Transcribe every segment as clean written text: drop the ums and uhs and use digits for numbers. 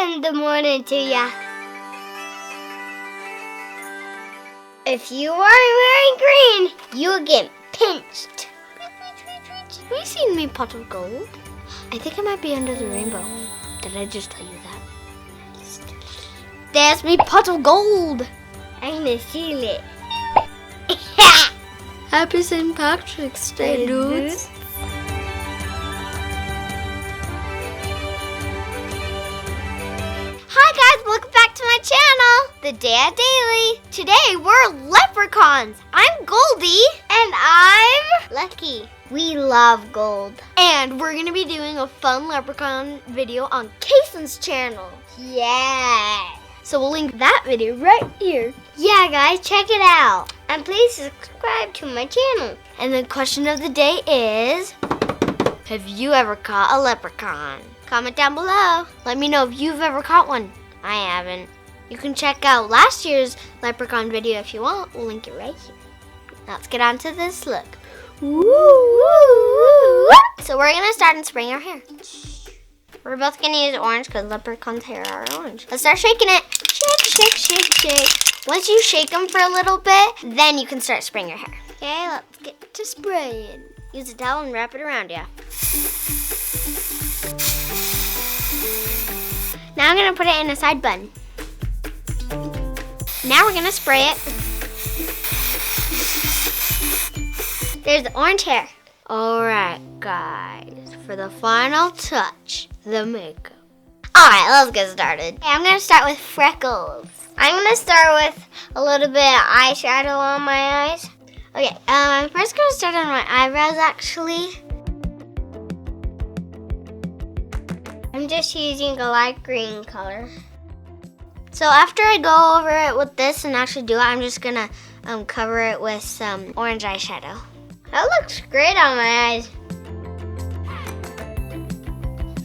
in the morning to ya. If you are wearing green, you'll get pinched. Have you seen me pot of gold? I think I might be under the rainbow. Did I just tell you that? There's me pot of gold. I'm gonna seal it. Happy St. Patrick's Day, dudes. Hi guys, welcome back to my channel, the Daya Daily. Today we're leprechauns. I'm Goldie. And I'm Lucky. We love gold. And we're gonna be doing a fun leprechaun video on Kasen's channel. Yeah. So we'll link that video right here. Yeah guys, check it out. And please subscribe to my channel. And the question of the day is, have you ever caught a leprechaun? Comment down below. Let me know if you've ever caught one. I haven't. You can check out last year's leprechaun video if you want. We'll link it right here. Now let's get on to this look. Woo, woo, woo. So we're gonna start and spraying our hair. We're both gonna use orange because leprechaun's hair are orange. Let's start shaking it. Shake, shake, shake, shake. Once you shake them for a little bit, then you can start spraying your hair. Okay, let's get to spraying. Use a towel and wrap it around you. Now I'm gonna put it in a side bun. Now we're gonna spray it. There's the orange hair. All right, guys, for the final touch, the makeup. All right, let's get started. Okay, I'm gonna start with freckles. I'm gonna start with a little bit of eyeshadow on my eyes. Okay, I'm first gonna start on my eyebrows, actually. I'm just using a light green color. So after I go over it with this and actually do it, I'm just gonna cover it with some orange eyeshadow. That looks great on my eyes.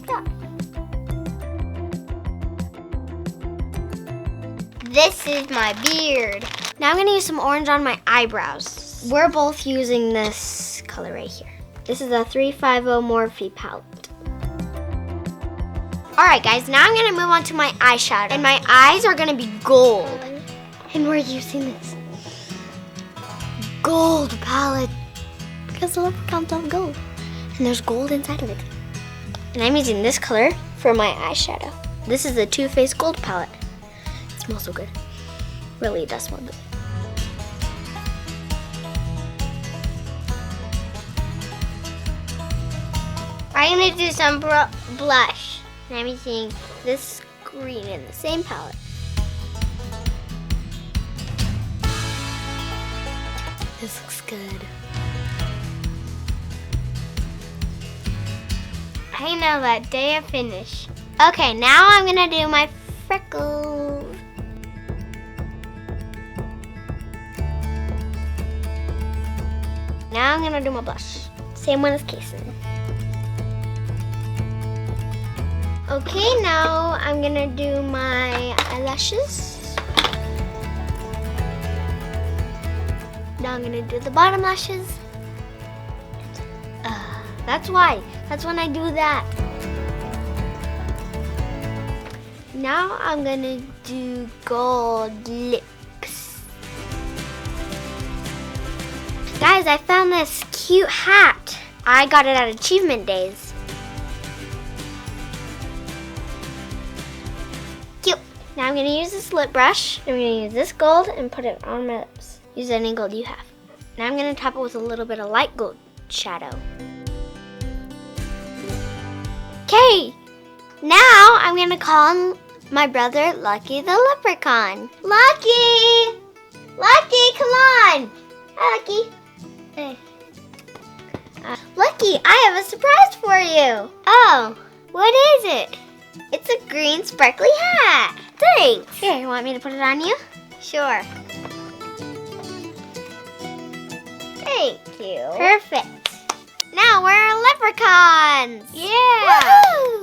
Yeah. This is my beard. Now I'm gonna use some orange on my eyebrows. We're both using this color right here. This is a 350 Morphe palette. All right, guys, now I'm gonna move on to my eyeshadow. And my eyes are gonna be gold. And we're using this gold palette because the leprechauns have gold. And there's gold inside of it. And I'm using this color for my eyeshadow. This is the Too Faced Gold palette. It smells so good. Really, it does smell good. I'm gonna do some blush. And I'm using this green in the same palette. This looks good. I know that day of finish. Okay, now I'm gonna do my freckles. Now I'm gonna do my blush. Same one as Kasen. Okay, now I'm gonna do my eyelashes. Now I'm gonna do the bottom lashes. That's when I do that. Now I'm gonna do gold lips. Guys, I found this cute hat. I got it at Achievement Days. Cute. Now I'm gonna use this lip brush. I'm gonna use this gold and put it on my lips. Use any gold you have. Now I'm gonna top it with a little bit of light gold shadow. Okay, now I'm gonna call my brother Lucky the Leprechaun. Lucky! Lucky, come on! Hi, Lucky. Hey. Lucky, I have a surprise for you. Oh, what is it? It's a green sparkly hat. Thanks. Here, you want me to put it on you? Sure. Thank you. Perfect. Now we're leprechauns. Yeah. Woohoo!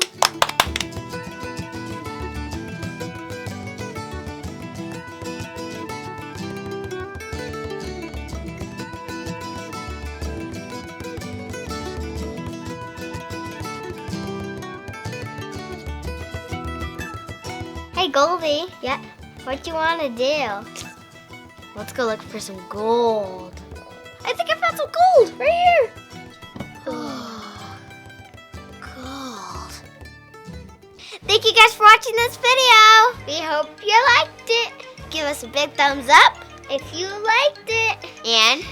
Hey, Goldie. Yeah. What do you want to do? Let's go look for some gold. I think I found some gold right here. Gold. Thank you guys for watching this video. We hope you liked it. Give us a big thumbs up if you liked it. And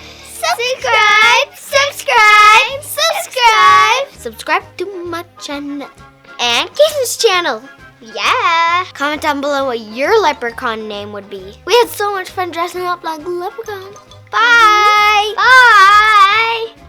subscribe to my channel and Kasen's channel. Yeah. Comment down below what your leprechaun name would be. We had so much fun dressing up like leprechauns. Bye. Bye.